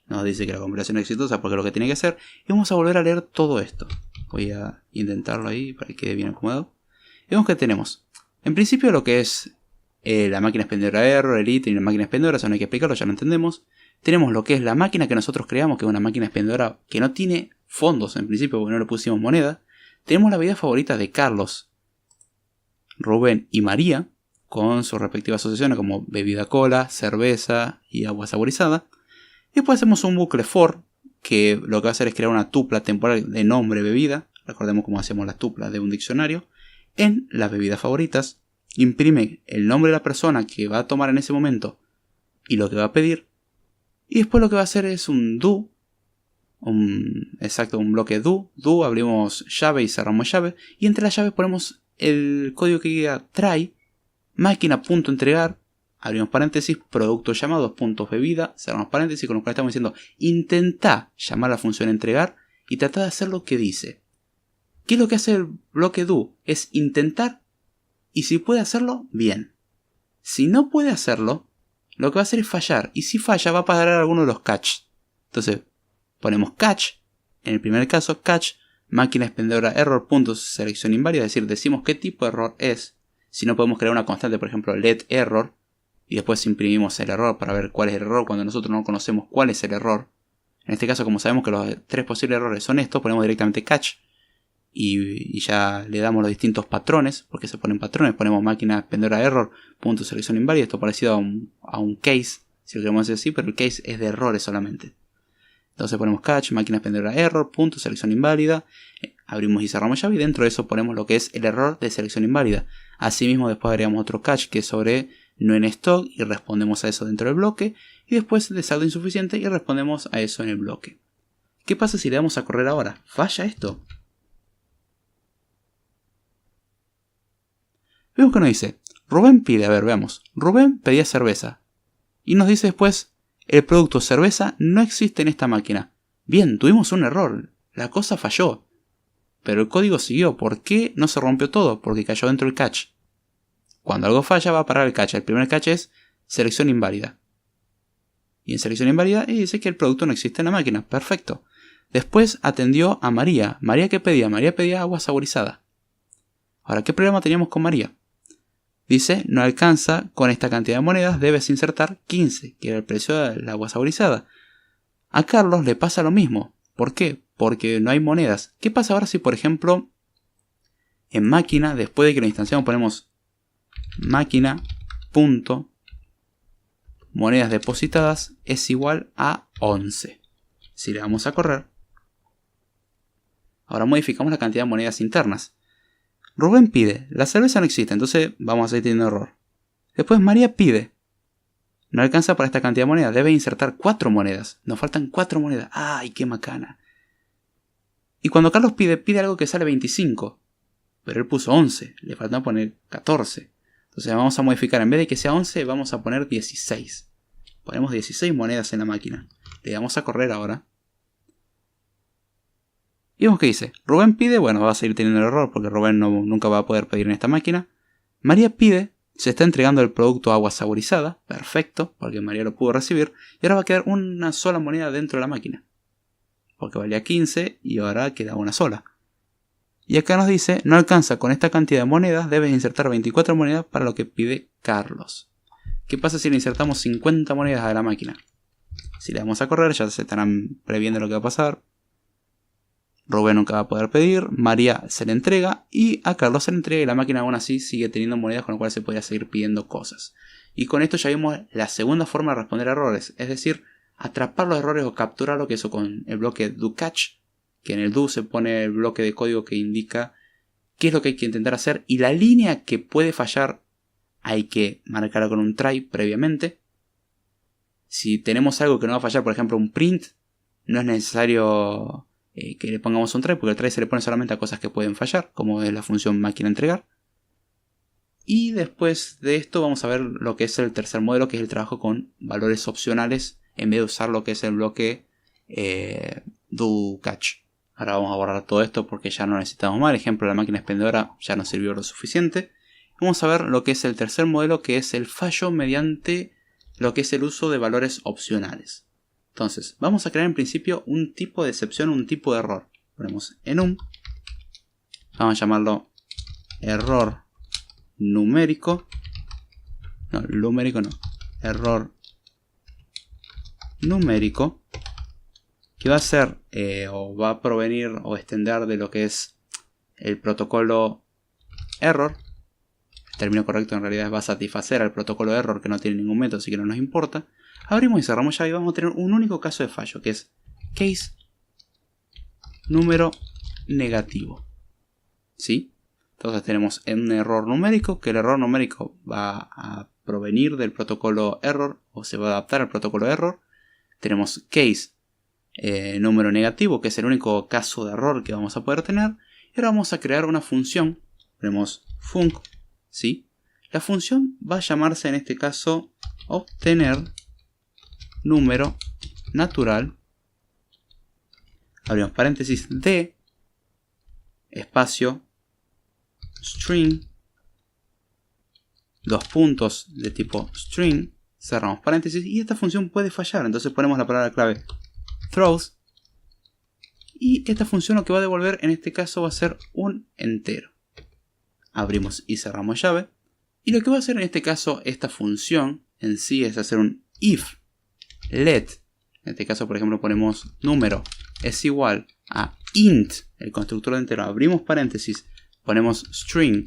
nos dice que la compilación es exitosa porque lo que tiene que hacer, y vamos a volver a leer todo esto. Voy a intentarlo ahí para que quede bien acomodado. Y vemos que tenemos, en principio, lo que es la máquina expendedora de error, el ítem y la máquina expendedora, eso no hay que explicarlo, ya lo entendemos. Tenemos lo que es la máquina que nosotros creamos, que es una máquina expendedora que no tiene fondos en principio porque no le pusimos moneda. Tenemos la bebida favorita de Carlos, Rubén y María, con sus respectivas asociaciones como bebida cola, cerveza y agua saborizada. Y después hacemos un bucle for, que lo que va a hacer es crear una tupla temporal de nombre bebida. Recordemos cómo hacemos la tupla de un diccionario. En las bebidas favoritas, imprime el nombre de la persona que va a tomar en ese momento y lo que va a pedir. Y después lo que va a hacer es un do, un bloque do. Do, abrimos llave y cerramos llave. Y entre las llaves ponemos el código que diga try máquina.entregar, abrimos paréntesis, producto llamado, puntos bebida, cerramos paréntesis, con lo cual estamos diciendo intenta llamar a la función entregar y trata de hacer lo que dice. ¿Qué es lo que hace el bloque do? Es intentar, y si puede hacerlo, bien. Si no puede hacerlo, lo que va a hacer es fallar, y si falla va a parar alguno de los catch. Entonces ponemos catch, en el primer caso catch, máquina expendedora error, puntos, selección inválida, es decir, decimos qué tipo de error es. Si no podemos crear una constante, por ejemplo, let error, y después imprimimos el error para ver cuál es el error cuando nosotros no conocemos cuál es el error. En este caso, como sabemos que los tres posibles errores son estos, ponemos directamente catch y ya le damos los distintos patrones, porque se ponen patrones. Ponemos máquina expendedora error, punto, selección inválida, esto parecido a un case, si lo queremos decir así, pero el case es de errores solamente. Entonces ponemos catch, máquina expendedora error, punto, selección inválida, abrimos y cerramos llave y dentro de eso ponemos lo que es el error de selección inválida. Asimismo después agregamos otro catch que es sobre no en stock y respondemos a eso dentro del bloque y después de saldo insuficiente y respondemos a eso en el bloque. ¿Qué pasa si le damos a correr ahora? ¿Falla esto? Vemos que nos dice, Rubén pide, a ver, veamos, Rubén pedía cerveza y nos dice después el producto cerveza no existe en esta máquina. Bien, tuvimos un error. La cosa falló. Pero el código siguió. ¿Por qué no se rompió todo? Porque cayó dentro del catch. Cuando algo falla va a parar el catch. El primer catch es selección inválida. Y en selección inválida dice que el producto no existe en la máquina. Perfecto. Después atendió a María. ¿María qué pedía? María pedía agua saborizada. Ahora, ¿qué problema teníamos con María? Dice, no alcanza con esta cantidad de monedas, debes insertar 15, que era el precio del agua saborizada. A Carlos le pasa lo mismo. ¿Por qué? Porque no hay monedas. ¿Qué pasa ahora si, por ejemplo, en máquina, después de que lo instanciamos, ponemos máquina.monedas depositadas es igual a 11? Si le damos a correr, ahora modificamos la cantidad de monedas internas. Rubén pide, la cerveza no existe, entonces vamos a seguir teniendo error. Después María pide, no alcanza para esta cantidad de monedas, debe insertar 4 monedas. Nos faltan 4 monedas. ¡Ay, qué macana! Y cuando Carlos pide algo que sale 25. Pero él puso 11, le falta poner 14. Entonces vamos a modificar, en vez de que sea 11, vamos a poner 16. Ponemos 16 monedas en la máquina. Le damos a correr ahora. Y vemos que dice, Rubén pide, bueno, va a seguir teniendo el error porque Rubén nunca va a poder pedir en esta máquina. María pide, se está entregando el producto agua saborizada, perfecto, porque María lo pudo recibir. Y ahora va a quedar una sola moneda dentro de la máquina. Porque valía 15 y ahora queda una sola. Y acá nos dice, no alcanza con esta cantidad de monedas, debes insertar 24 monedas para lo que pide Carlos. ¿Qué pasa si le insertamos 50 monedas a la máquina? Si le damos a correr, ya se estarán previendo lo que va a pasar. Rubén nunca va a poder pedir, María se le entrega y a Carlos se le entrega y la máquina aún así sigue teniendo monedas con lo cual se podría seguir pidiendo cosas. Y con esto ya vimos la segunda forma de responder errores, es decir, atrapar los errores o capturarlo, que eso con el bloque doCatch, que en el do se pone el bloque de código que indica qué es lo que hay que intentar hacer y la línea que puede fallar hay que marcarla con un try previamente. Si tenemos algo que no va a fallar, por ejemplo un print, no es necesario que le pongamos un try, porque el try se le pone solamente a cosas que pueden fallar, como es la función máquina entregar. Y después de esto vamos a ver lo que es el tercer modelo, que es el trabajo con valores opcionales, en vez de usar lo que es el bloque doCatch. Ahora vamos a borrar todo esto porque ya no necesitamos más. El ejemplo de la máquina expendedora ya nos sirvió lo suficiente. Vamos a ver lo que es el tercer modelo, que es el fallo mediante lo que es el uso de valores opcionales. Entonces, vamos a crear en principio un tipo de excepción, un tipo de error. Ponemos enum. Vamos a llamarlo error numérico. No, numérico no. Error numérico. Que va a ser o va a provenir o extender de lo que es el protocolo error. El término correcto en realidad va a satisfacer al protocolo error, que no tiene ningún método, así que no nos importa. Abrimos y cerramos ya y vamos a tener un único caso de fallo, que es case número negativo. ¿Sí? Entonces tenemos un error numérico, que el error numérico va a provenir del protocolo error o se va a adaptar al protocolo error. Tenemos case número negativo, que es el único caso de error que vamos a poder tener. Y ahora vamos a crear una función. Tenemos func, ¿sí? La función va a llamarse en este caso obtener número natural. Abrimos paréntesis de espacio string, dos puntos de tipo string, cerramos paréntesis y esta función puede fallar. Entonces ponemos la palabra clave throws y esta función lo que va a devolver en este caso va a ser un entero. Abrimos y cerramos llave y lo que va a hacer en este caso esta función en sí es hacer un if let. En este caso por ejemplo ponemos número es igual a int, el constructor de entero. Abrimos paréntesis, ponemos string,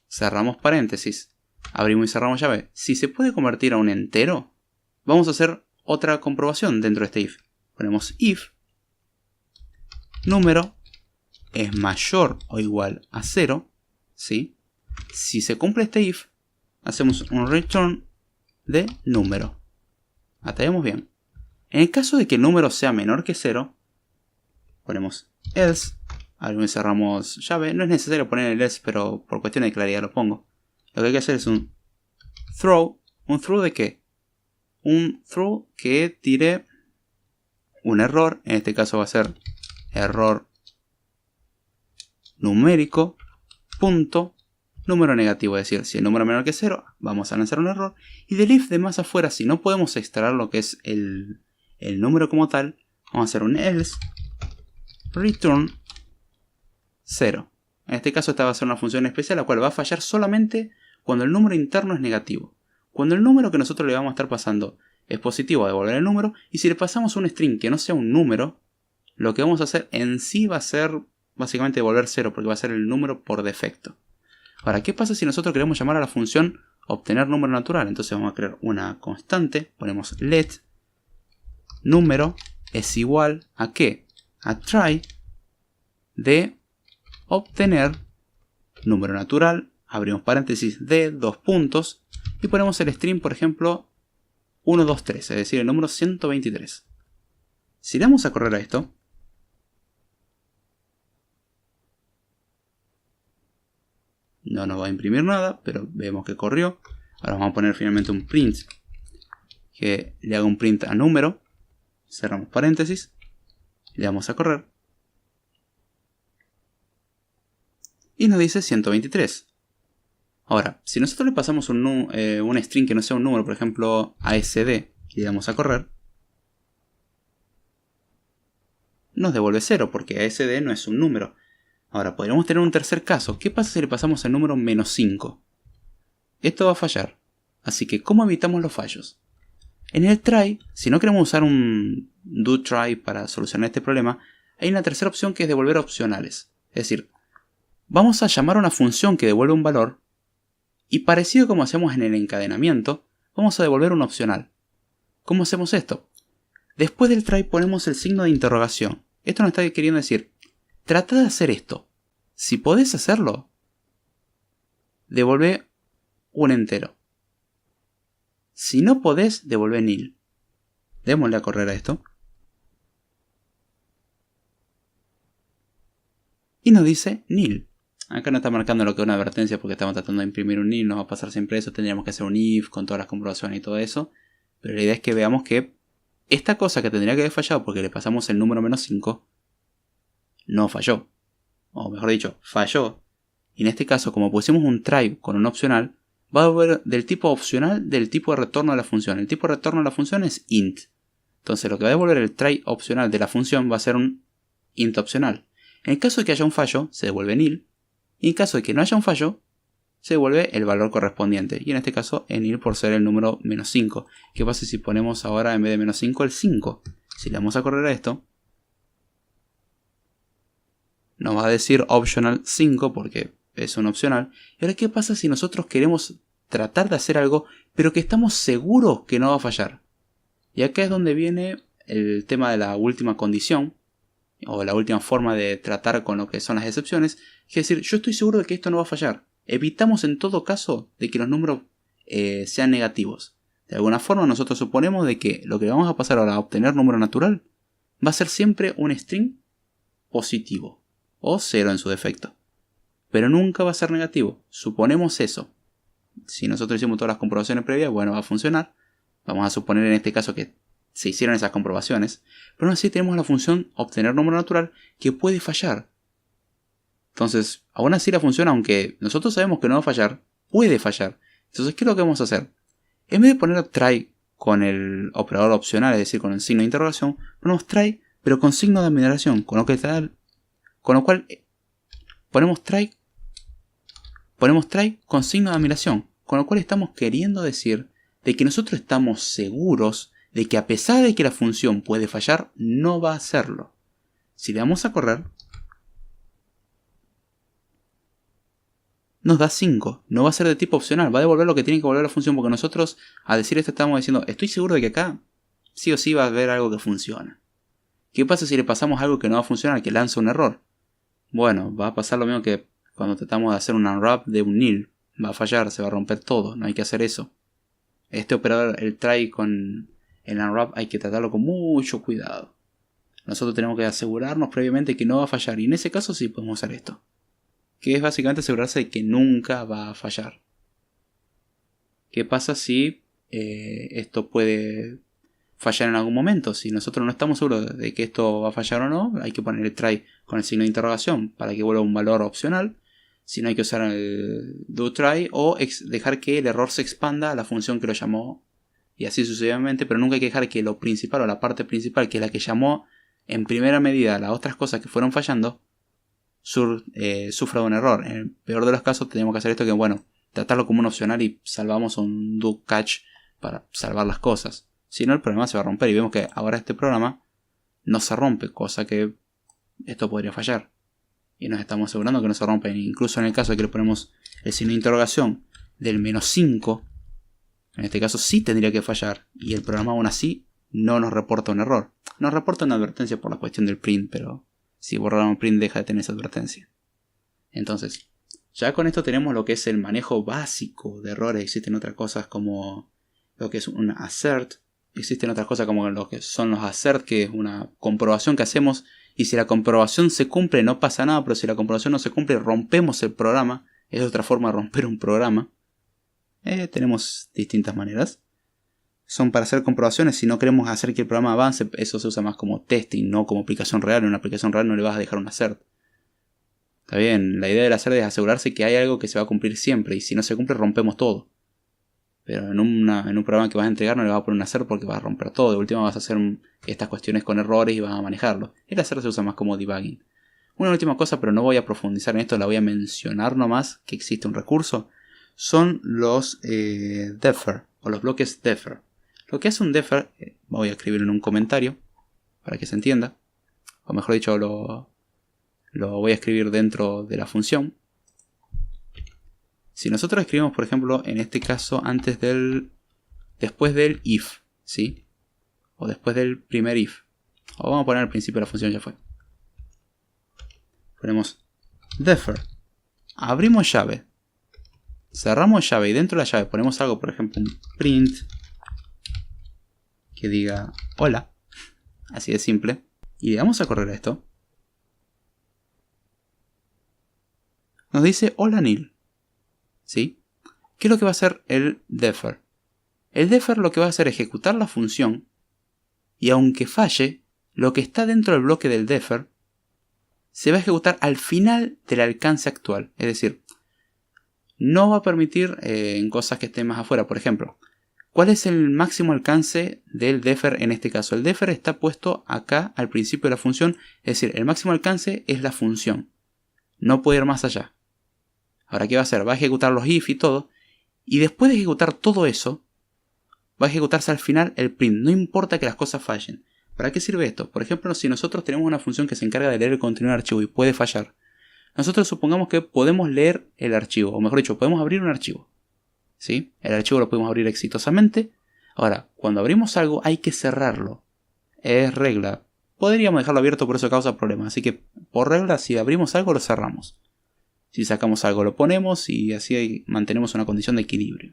cerramos paréntesis, abrimos y cerramos llave. Si se puede convertir a un entero, vamos a hacer otra comprobación dentro de este if. Ponemos if número es mayor o igual a 0, ¿sí? Si se cumple este if, hacemos un return de número. Hasta ahí vamos bien. En el caso de que el número sea menor que 0, ponemos else, abrimos y cerramos llave. No es necesario poner el else, pero por cuestión de claridad lo pongo. Lo que hay que hacer es un throw. ¿Un throw de qué? un through que tire un error. En este caso va a ser error numérico punto número negativo, es decir, si el número es menor que 0, vamos a lanzar un error. Y del if de más afuera, si no podemos extraer lo que es el número como tal, vamos a hacer un else return 0. En este caso esta va a ser una función especial, la cual va a fallar solamente cuando el número interno es negativo. Cuando el número que nosotros le vamos a estar pasando es positivo, va a devolver el número. Y si le pasamos un string que no sea un número, lo que vamos a hacer en sí va a ser básicamente devolver 0, porque va a ser el número por defecto. Ahora, ¿qué pasa si nosotros queremos llamar a la función obtener número natural? Entonces vamos a crear una constante, ponemos let número es igual a ¿qué? A try de obtener número natural, abrimos paréntesis de 2 puntos y ponemos el string, por ejemplo, 123, es decir, el número 123. Si le damos a correr a esto, no nos va a imprimir nada, pero vemos que corrió. Ahora vamos a poner finalmente un print que le haga un print a número. Cerramos paréntesis, le damos a correr y nos dice 123. Ahora, si nosotros le pasamos un string que no sea un número, por ejemplo ASD, y le damos a correr, nos devuelve 0 porque ASD no es un número. Ahora, podríamos tener un tercer caso. ¿Qué pasa si le pasamos el número menos 5? Esto va a fallar. Así que, ¿cómo evitamos los fallos? En el try, si no queremos usar un do try para solucionar este problema, hay una tercera opción que es devolver opcionales. Es decir, vamos a llamar a una función que devuelve un valor y parecido como hacemos en el encadenamiento, vamos a devolver un opcional. ¿Cómo hacemos esto? Después del try ponemos el signo de interrogación. Esto nos está queriendo decir, trata de hacer esto. Si podés hacerlo, devolve un entero. Si no podés, devolve nil. Démosle a correr a esto. Y nos dice nil. Acá no está marcando lo que es una advertencia porque estamos tratando de imprimir un nil. Nos va a pasar siempre eso. Tendríamos que hacer un if con todas las comprobaciones y todo eso. Pero la idea es que veamos que esta cosa que tendría que haber fallado porque le pasamos el número menos 5, no falló. O mejor dicho, falló. Y en este caso, como pusimos un try con un opcional, va a devolver del tipo opcional del tipo de retorno de la función. El tipo de retorno de la función es int. Entonces lo que va a devolver el try opcional de la función va a ser un int opcional. En el caso de que haya un fallo, se devuelve nil. Y en caso de que no haya un fallo, se devuelve el valor correspondiente. Y en este caso, en nil por ser el número menos 5. ¿Qué pasa si ponemos ahora en vez de menos 5 el 5? Si le damos a correr a esto, nos va a decir optional 5 porque es un opcional. ¿Y ahora qué pasa si nosotros queremos tratar de hacer algo, pero que estamos seguros que no va a fallar? Y acá es donde viene el tema de la última condición, o la última forma de tratar con lo que son las excepciones, que es decir, yo estoy seguro de que esto no va a fallar. Evitamos en todo caso de que los números sean negativos. De alguna forma nosotros suponemos de que lo que vamos a pasar ahora a obtener número natural va a ser siempre un string positivo, o 0 en su defecto. Pero nunca va a ser negativo. Suponemos eso. Si nosotros hicimos todas las comprobaciones previas, bueno, va a funcionar. Vamos a suponer en este caso que se hicieron esas comprobaciones. Pero aún así tenemos la función obtener número natural que puede fallar. Entonces, aún así la función, aunque nosotros sabemos que no va a fallar, puede fallar. Entonces, ¿qué es lo que vamos a hacer? En vez de poner try con el operador opcional, es decir, con el signo de interrogación, ponemos try, pero con signo de admiración, con lo cual ponemos try con signo de admiración, con lo cual estamos queriendo decir de que nosotros estamos seguros de que a pesar de que la función puede fallar, no va a hacerlo. Si le damos a correr, nos da 5. No va a ser de tipo opcional, va a devolver lo que tiene que devolver la función, porque nosotros al decir esto estamos diciendo, estoy seguro de que acá sí o sí va a haber algo que funciona. ¿Qué pasa si le pasamos algo que no va a funcionar, que lanza un error? Bueno, va a pasar lo mismo que cuando tratamos de hacer un unwrap de un nil. Va a fallar, se va a romper todo, no hay que hacer eso. Este operador, el try con el unwrap, hay que tratarlo con mucho cuidado. Nosotros tenemos que asegurarnos previamente que no va a fallar, y en ese caso sí podemos hacer esto, que es básicamente asegurarse de que nunca va a fallar. ¿Qué pasa si esto puede fallar en algún momento. Si nosotros no estamos seguros de que esto va a fallar o no, hay que poner el try con el signo de interrogación para que vuelva un valor opcional. Si no, hay que usar el do try o dejar que el error se expanda a la función que lo llamó, y así sucesivamente, pero nunca hay que dejar que lo principal o la parte principal, que es la que llamó en primera medida las otras cosas que fueron fallando, sufra un error. En el peor de los casos tenemos que hacer esto, que bueno, tratarlo como un opcional y salvamos un do catch para salvar las cosas. Si no, el programa se va a romper, y vemos que ahora este programa no se rompe, cosa que esto podría fallar. Y nos estamos asegurando que no se rompe. Incluso en el caso de que le ponemos el signo de interrogación del -5, en este caso sí tendría que fallar, y el programa aún así no nos reporta un error. Nos reporta una advertencia por la cuestión del print, pero si borramos el print deja de tener esa advertencia. Entonces, ya con esto tenemos lo que es el manejo básico de errores. Existen otras cosas como lo que es un assert. Existen otras cosas como lo que son los assert, que es una comprobación que hacemos, y si la comprobación se cumple no pasa nada, pero si la comprobación no se cumple rompemos el programa. Es otra forma de romper un programa. Tenemos distintas maneras. Son para hacer comprobaciones. Si no queremos hacer que el programa avance, eso se usa más como testing, no como aplicación real. En una aplicación real no le vas a dejar un assert. Está bien, la idea del assert es asegurarse que hay algo que se va a cumplir siempre, y si no se cumple rompemos todo. Pero en un programa que vas a entregar no le vas a poner un assert porque vas a romper todo. De última vas a hacer estas cuestiones con errores y vas a manejarlo. El assert se usa más como debugging. Una última cosa, pero no voy a profundizar en esto, la voy a mencionar nomás, que existe un recurso. Son los defer, o los bloques defer. Lo que hace un defer, voy a escribirlo en un comentario para que se entienda, o mejor dicho lo voy a escribir dentro de la función. Si nosotros escribimos, por ejemplo, en este caso después del if, ¿sí? O después del primer if, o vamos a poner al principio de la función, ya fue. Ponemos defer, abrimos llave, cerramos llave, y dentro de la llave ponemos algo, por ejemplo un print que diga hola, así de simple, y le damos a correr esto. Nos dice hola nil, ¿sí? ¿Qué es lo que va a hacer el defer? El defer lo que va a hacer es ejecutar la función, y aunque falle, lo que está dentro del bloque del defer se va a ejecutar al final del alcance actual. Es decir, no va a permitir en cosas que estén más afuera. Por ejemplo, ¿cuál es el máximo alcance del defer en este caso? El defer está puesto acá al principio de la función. Es decir, el máximo alcance es la función. No puede ir más allá. Ahora, ¿qué va a hacer? Va a ejecutar los if y todo. Y después de ejecutar todo eso, va a ejecutarse al final el print. No importa que las cosas fallen. ¿Para qué sirve esto? Por ejemplo, si nosotros tenemos una función que se encarga de leer el contenido del archivo y puede fallar, nosotros supongamos que podemos leer el archivo, o mejor dicho, podemos abrir un archivo, ¿sí? El archivo lo podemos abrir exitosamente. Ahora, cuando abrimos algo hay que cerrarlo. Es regla. Podríamos dejarlo abierto, pero eso causa problemas. Así que, por regla, si abrimos algo lo cerramos. Si sacamos algo lo ponemos, y así mantenemos una condición de equilibrio.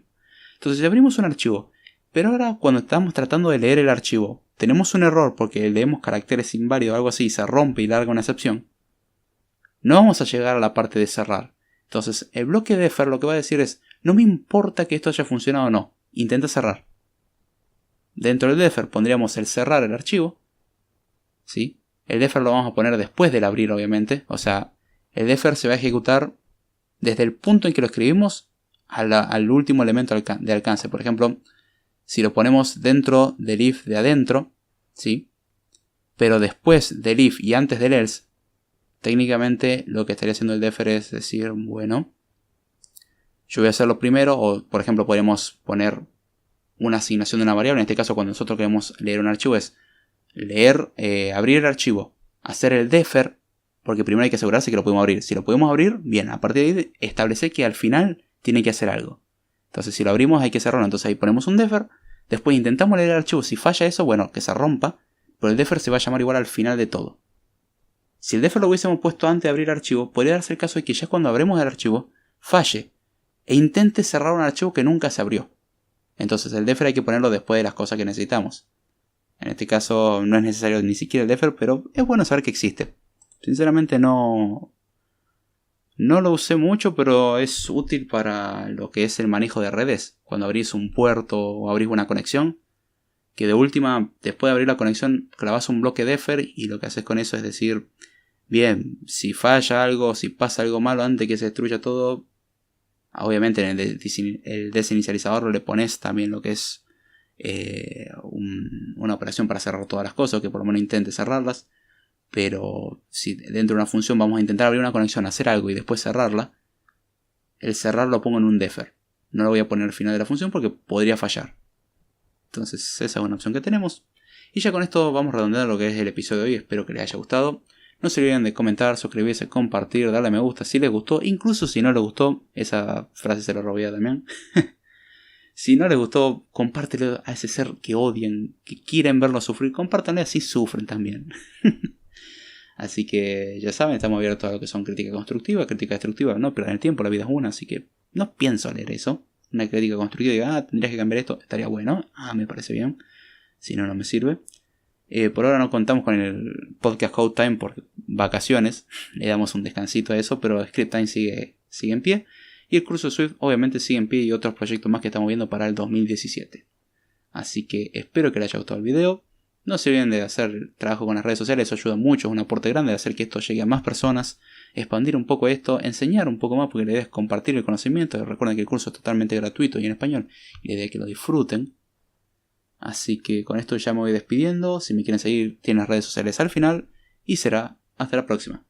Entonces, si abrimos un archivo, pero ahora cuando estamos tratando de leer el archivo, tenemos un error porque leemos caracteres inválidos o algo así y se rompe y larga una excepción, no vamos a llegar a la parte de cerrar. Entonces el bloque defer lo que va a decir es, no me importa que esto haya funcionado o no, intenta cerrar. Dentro del defer pondríamos el cerrar el archivo, ¿sí? El defer lo vamos a poner después del abrir, obviamente. O sea, el defer se va a ejecutar desde el punto en que lo escribimos al último elemento de alcance. Por ejemplo, si lo ponemos dentro del if de adentro, ¿sí? Pero después del if y antes del else, técnicamente lo que estaría haciendo el defer es decir, bueno, yo voy a hacerlo primero, o por ejemplo podemos poner una asignación de una variable. En este caso, cuando nosotros queremos leer un archivo, es abrir el archivo, hacer el defer, porque primero hay que asegurarse que lo podemos abrir. Si lo podemos abrir, bien, a partir de ahí establecer que al final tiene que hacer algo. Entonces si lo abrimos hay que cerrarlo, entonces ahí ponemos un defer, después intentamos leer el archivo, si falla eso, bueno, que se rompa, pero el defer se va a llamar igual al final de todo. Si el defer lo hubiésemos puesto antes de abrir el archivo, podría darse el caso de que ya cuando abremos el archivo, falle, e intente cerrar un archivo que nunca se abrió. Entonces el defer hay que ponerlo después de las cosas que necesitamos. En este caso no es necesario ni siquiera el defer, pero es bueno saber que existe. Sinceramente no No lo usé mucho, pero es útil para lo que es el manejo de redes. Cuando abrís un puerto o abrís una conexión, que de última, después de abrir la conexión, clavas un bloque Defer y lo que haces con eso es decir, bien, si falla algo, si pasa algo malo antes que se destruya todo, obviamente en el desinicializador le pones también lo que es una operación para cerrar todas las cosas, que por lo menos intente cerrarlas. Pero si dentro de una función vamos a intentar abrir una conexión, hacer algo y después cerrarla, el cerrar lo pongo en un defer. No lo voy a poner al final de la función porque podría fallar. Entonces esa es una opción que tenemos. Y ya con esto vamos redondeando lo que es el episodio de hoy. Espero que les haya gustado. No se olviden de comentar, suscribirse, compartir, darle a me gusta si les gustó. Incluso si no les gustó, esa frase se la robé a Damián. Si no les gustó, compártelo a ese ser que odian, que quieren verlo sufrir. Compártanle, así sufren también. Así que ya saben, estamos abiertos a lo que son crítica constructiva, crítica destructiva. No pierdan el tiempo, la vida es una, así que no pienso leer eso. Una crítica constructiva y diga, tendrías que cambiar esto, estaría bueno. Me parece bien. Si no, no me sirve. Por ahora no contamos con el podcast Code Time por vacaciones. Le damos un descansito a eso, pero Script Time sigue en pie. Y el curso de Swift obviamente sigue en pie y otros proyectos más que estamos viendo para el 2017. Así que espero que les haya gustado el video. No se olviden de hacer trabajo con las redes sociales, eso ayuda mucho, es un aporte grande de hacer que esto llegue a más personas, expandir un poco esto, enseñar un poco más, porque la idea es compartir el conocimiento. Recuerden que el curso es totalmente gratuito y en español, y la idea es que lo disfruten. Así que con esto ya me voy despidiendo. Si me quieren seguir, tienen las redes sociales al final, y será hasta la próxima.